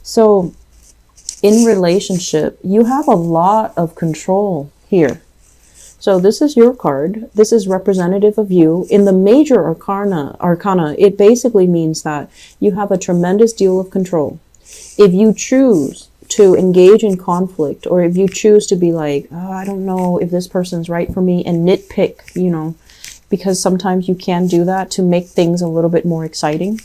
So in relationship, you have a lot of control here. So this is your card. This is representative of you. In the major arcana, it basically means that you have a tremendous deal of control. If you choose to engage in conflict, or if you choose to be like, oh, I don't know if this person's right for me, and nitpick, you know, because sometimes you can do that to make things a little bit more exciting.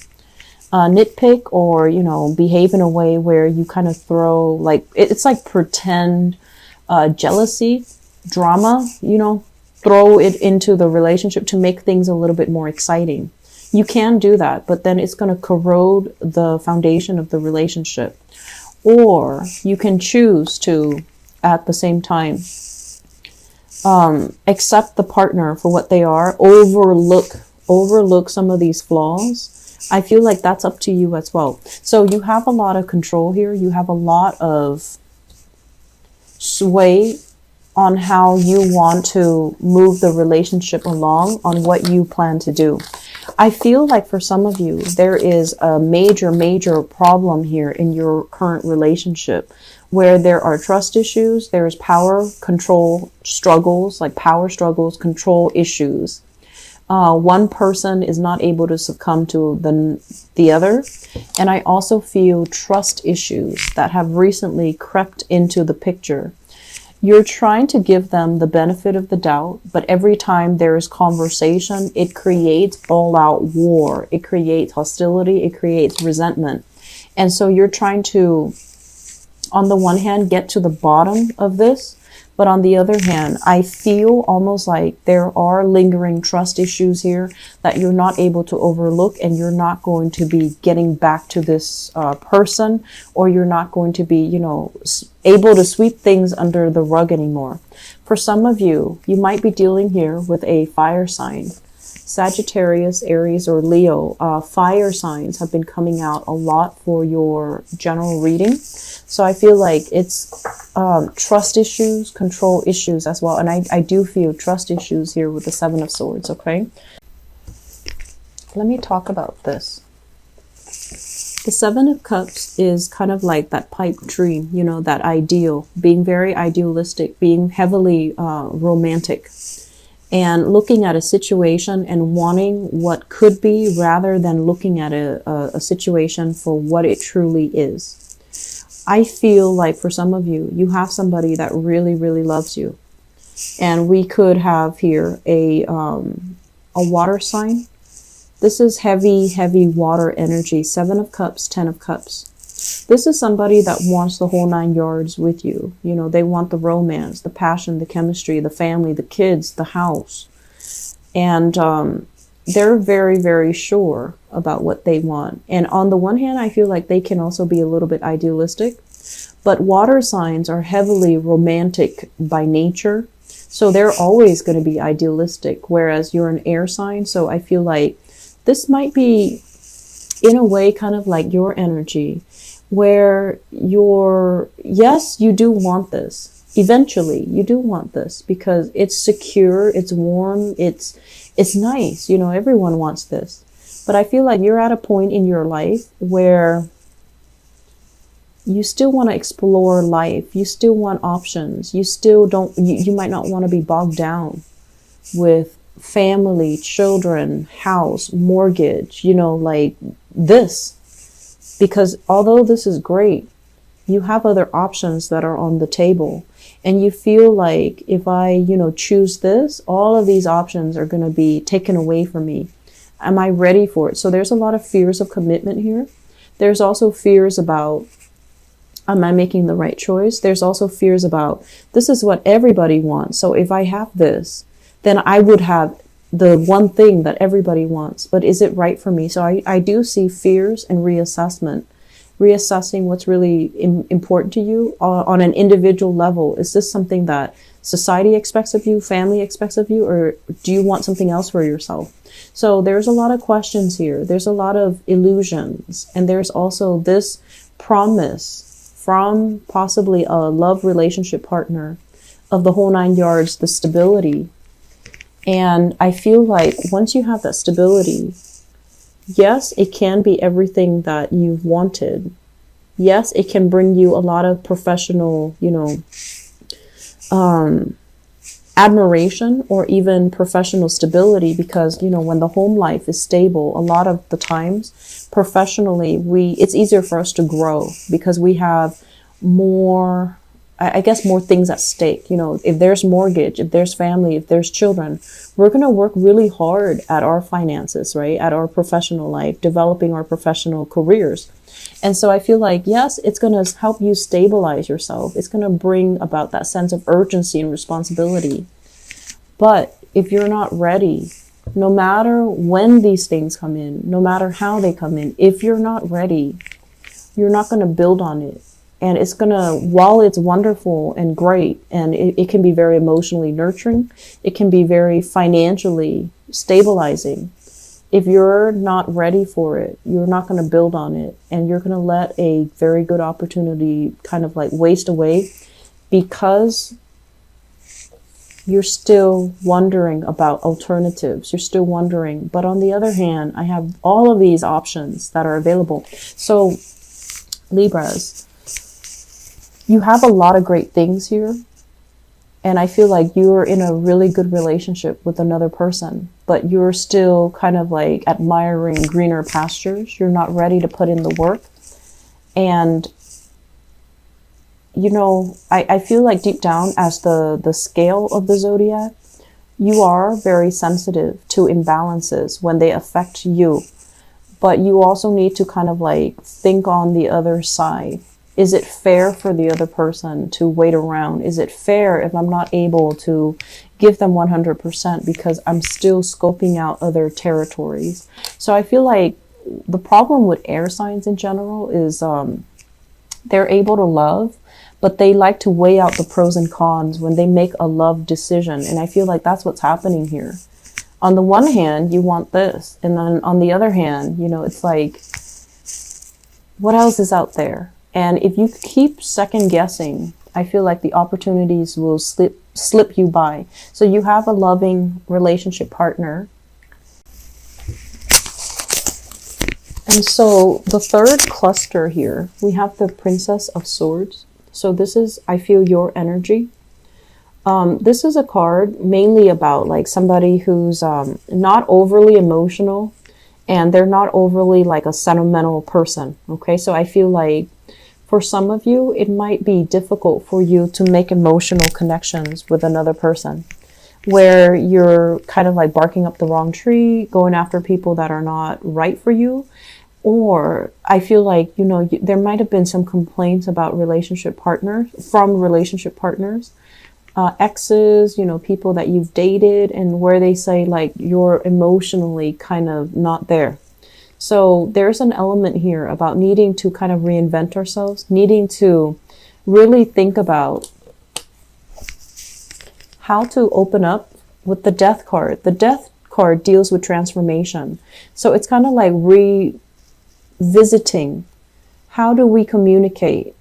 Nitpick, or, you know, behave in a way where you kind of throw, like, it's like pretend jealousy, drama, you know, throw it into the relationship to make things a little bit more exciting. You can do that, but then it's going to corrode the foundation of the relationship. Or you can choose to, at the same time, accept the partner for what they are, overlook some of these flaws. I feel like that's up to you as well. So you have a lot of control here. You have a lot of sway on how you want to move the relationship along, on what you plan to do. I feel like for some of you, there is a major problem here in your current relationship, where there are trust issues, there's power, control struggles, like power struggles, control issues. One person is not able to succumb to the other. And I also feel trust issues that have recently crept into the picture. You're trying to give them the benefit of the doubt, but every time there is conversation, it creates all-out war. It creates hostility. It creates resentment. And so you're trying to, on the one hand, get to the bottom of this, but on the other hand, I feel almost like there are lingering trust issues here that you're not able to overlook, and you're not going to be getting back to this person, or you're not going to be, you know, able to sweep things under the rug anymore. For some of you, you might be dealing here with a fire sign. Sagittarius, Aries, or Leo. Fire signs have been coming out a lot for your general reading. So I feel like it's trust issues, control issues as well. And I do feel trust issues here with the Seven of Swords, okay? Let me talk about this. The Seven of Cups is kind of like that pipe dream, you know, that ideal, being very idealistic, being heavily romantic, and looking at a situation and wanting what could be, rather than looking at a situation for what it truly is. I feel like for some of you, you have somebody that really loves you. And we could have here a water sign. This is heavy water energy. 7 of Cups, 10 of Cups. This is somebody that wants the whole 9 yards with you. You know, they want the romance, the passion, the chemistry, the family, the kids, the house. And they're very sure about what they want. And on the one hand, I feel like they can also be a little bit idealistic. But water signs are heavily romantic by nature. So they're always going to be idealistic, whereas you're an air sign. So I feel like this might be, in a way, kind of like your energy, where yes, you do want this. Eventually, you do want this because it's secure, it's warm, it's nice. You know, everyone wants this. But I feel like you're at a point in your life where you still want to explore life. You still want options. You still don't, you might not want to be bogged down with family, children, house, mortgage, you know, like this. Because although this is great, you have other options that are on the table. And you feel like if I, you know, choose this, all of these options are going to be taken away from me. Am I ready for it? So there's a lot of fears of commitment here. There's also fears about, am I making the right choice? There's also fears about, this is what everybody wants. So if I have this, then I would have the one thing that everybody wants. But is it right for me? So I do see fears and reassessment. Reassessing what's really important to you on an individual level. Is this something that society expects of you, family expects of you, or do you want something else for yourself? So there's a lot of questions here. There's a lot of illusions. And there's also this promise from possibly a love relationship partner of the whole 9 yards, the stability. And I feel like once you have that stability, yes, it can be everything that you've wanted, Yes, it can bring you a lot of professional, admiration or even professional stability, because, when the home life is stable, a lot of the times professionally, it's easier for us to grow because we have more, I guess, more things at stake. If there's mortgage, if there's family, if there's children, we're going to work really hard at our finances, right? At our professional life, developing our professional careers. And so I feel like, yes, it's going to help you stabilize yourself. It's going to bring about that sense of urgency and responsibility. But if you're not ready, no matter when these things come in, no matter how they come in, if you're not ready, you're not going to build on it. And it's going to, while it's wonderful and great, and it can be very emotionally nurturing, it can be very financially stabilizing. If you're not ready for it, you're not going to build on it, and you're going to let a very good opportunity kind of like waste away because you're still wondering about alternatives. You're still wondering. But on the other hand, I have all of these options that are available. So Libras, you have a lot of great things here. And I feel like you're in a really good relationship with another person, but you're still kind of like admiring greener pastures. You're not ready to put in the work. And, I feel like deep down, as the scale of the zodiac, you are very sensitive to imbalances when they affect you. But you also need to kind of like think on the other side. Is it fair for the other person to wait around? Is it fair if I'm not able to give them 100% because I'm still scoping out other territories? So I feel like the problem with air signs in general is they're able to love, but they like to weigh out the pros and cons when they make a love decision. And I feel like that's what's happening here. On the one hand, you want this. And then on the other hand, it's like, what else is out there? And if you keep second guessing, I feel like the opportunities will slip you by. So you have a loving relationship partner. And so the third cluster here, we have the Princess of Swords. So this is, I feel, your energy. This is a card mainly about like somebody who's not overly emotional, and they're not overly like a sentimental person. Okay, so I feel like for some of you, it might be difficult for you to make emotional connections with another person, where you're kind of like barking up the wrong tree, going after people that are not right for you. Or I feel like, there might have been some complaints about relationship partners, exes, people that you've dated, and where they say like you're emotionally kind of not there. So there's an element here about needing to kind of reinvent ourselves, needing to really think about how to open up with the Death card. The Death card deals with transformation. So it's kind of like revisiting. How do we communicate?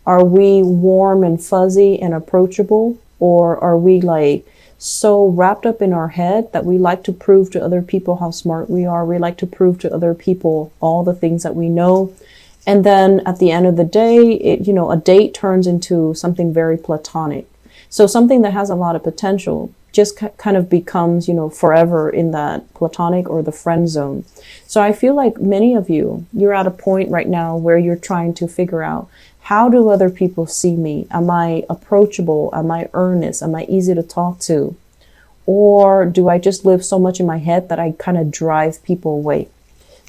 Are we warm and fuzzy and approachable? Or are we like so wrapped up in our head that we like to prove to other people how smart we are? We like to prove to other people all the things that we know. And then at the end of the day, a date turns into something very platonic. So something that has a lot of potential just kind of becomes, forever in that platonic or the friend zone. So I feel like many of you, you're at a point right now where you're trying to figure out, how do other people see me? Am I approachable? Am I earnest? Am I easy to talk to? Or do I just live so much in my head that I kind of drive people away?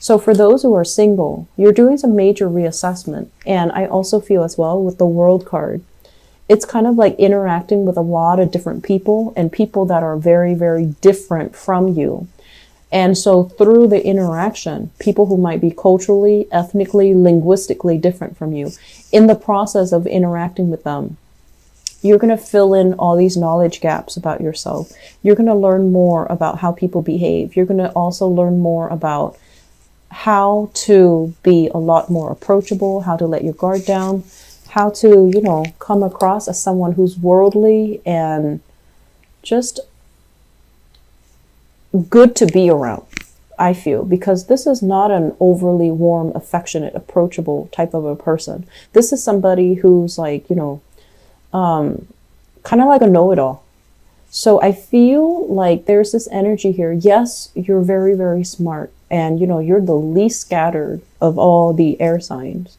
So for those who are single, you're doing some major reassessment. And I also feel as well with the World card, it's kind of like interacting with a lot of different people, and people that are very, very different from you. And so through the interaction, people who might be culturally, ethnically, linguistically different from you, in the process of interacting with them, you're going to fill in all these knowledge gaps about yourself. You're going to learn more about how people behave. You're going to also learn more about how to be a lot more approachable, how to let your guard down, how to, come across as someone who's worldly and just good to be around. I feel, because this is not an overly warm, affectionate, approachable type of a person. This is somebody who's like, you know, kind of like a know-it-all. So I feel like there's this energy here. Yes, you're very, very smart, and you know, you're the least scattered of all the air signs.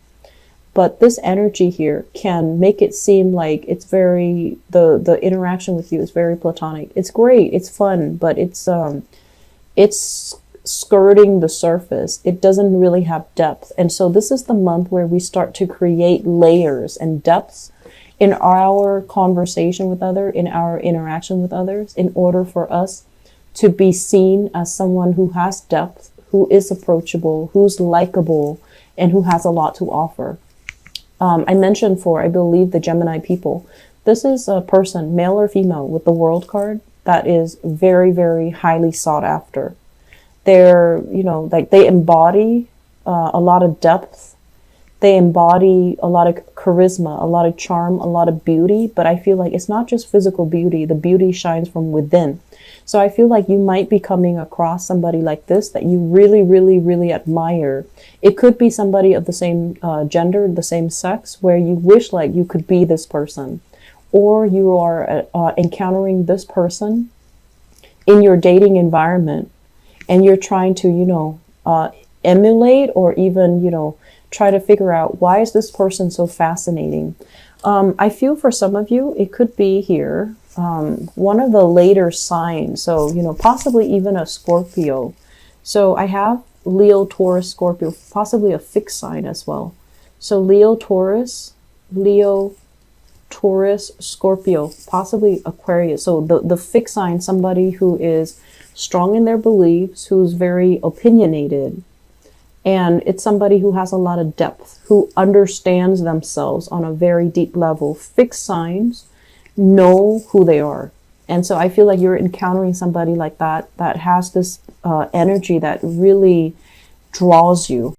But this energy here can make it seem like it's very, the interaction with you is very platonic. It's great, it's fun, but it's skirting the surface. It doesn't really have depth. And so this is the month where we start to create layers and depths in our conversation with others, in our interaction with others, in order for us to be seen as someone who has depth, who is approachable, who's likable, and who has a lot to offer. I mentioned for, I believe, the Gemini people, this is a person, male or female, with the World card that is very, very highly sought after. They're, you know, like they embody a lot of depth. They embody a lot of charisma, a lot of charm, a lot of beauty. But I feel like it's not just physical beauty. The beauty shines from within. So I feel like you might be coming across somebody like this that you really, really, really admire. It could be somebody of the same gender, the same sex, where you wish like you could be this person. Or you are encountering this person in your dating environment, and you're trying to, you know, emulate or even, you know, try to figure out, why is this person so fascinating? I feel for some of you, it could be here, one of the later signs. So, you know, possibly even a Scorpio. So I have Leo, Taurus, Scorpio, possibly a fixed sign as well. So Leo, Taurus, Scorpio, possibly Aquarius. So the fixed sign, somebody who is strong in their beliefs, who's very opinionated, and it's somebody who has a lot of depth, who understands themselves on a very deep level. Fixed signs know who they are. And so I feel like you're encountering somebody like that, that has this energy that really draws you.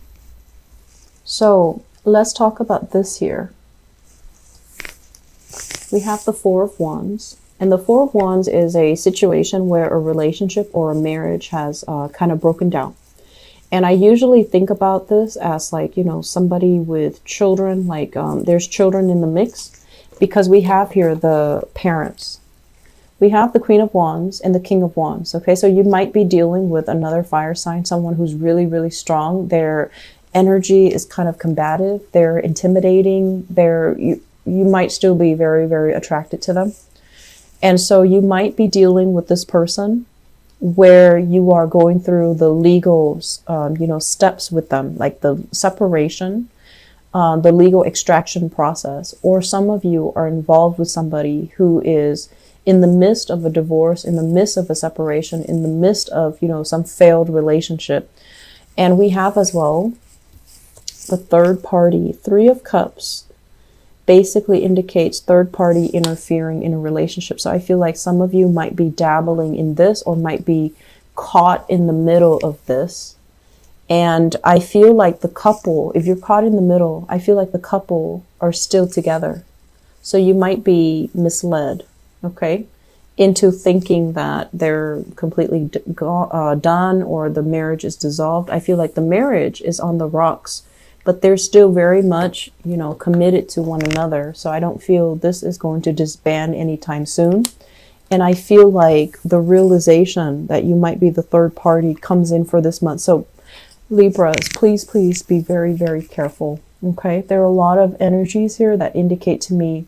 So let's talk about this here. We have the Four of Wands. And the Four of Wands is a situation where a relationship or a marriage has kind of broken down. And I usually think about this as like, you know, somebody with children, like there's children in the mix, because we have here the parents. We have the Queen of Wands and the King of Wands. Okay, so you might be dealing with another fire sign, someone who's really, really strong. Their energy is kind of combative. They're intimidating. You might still be very, very attracted to them. And so you might be dealing with this person where you are going through the legal, you know, steps with them, like the separation, the legal extraction process. Or some of you are involved with somebody who is in the midst of a divorce, in the midst of a separation, in the midst of, you know, some failed relationship. And we have as well the third party. Three of Cups basically indicates third party interfering in a relationship. So I feel like some of you might be dabbling in this, or might be caught in the middle of this. And I feel like the couple, if you're caught in the middle, I feel like the couple are still together. So you might be misled, okay, into thinking that they're completely done, or the marriage is dissolved. I feel like the marriage is on the rocks, but they're still very much, you know, committed to one another. So I don't feel this is going to disband anytime soon. And I feel like the realization that you might be the third party comes in for this month. So Libras, please, please be very, very careful. Okay, there are a lot of energies here that indicate to me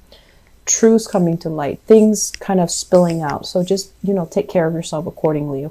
truths coming to light, things kind of spilling out. So just, you know, take care of yourself accordingly.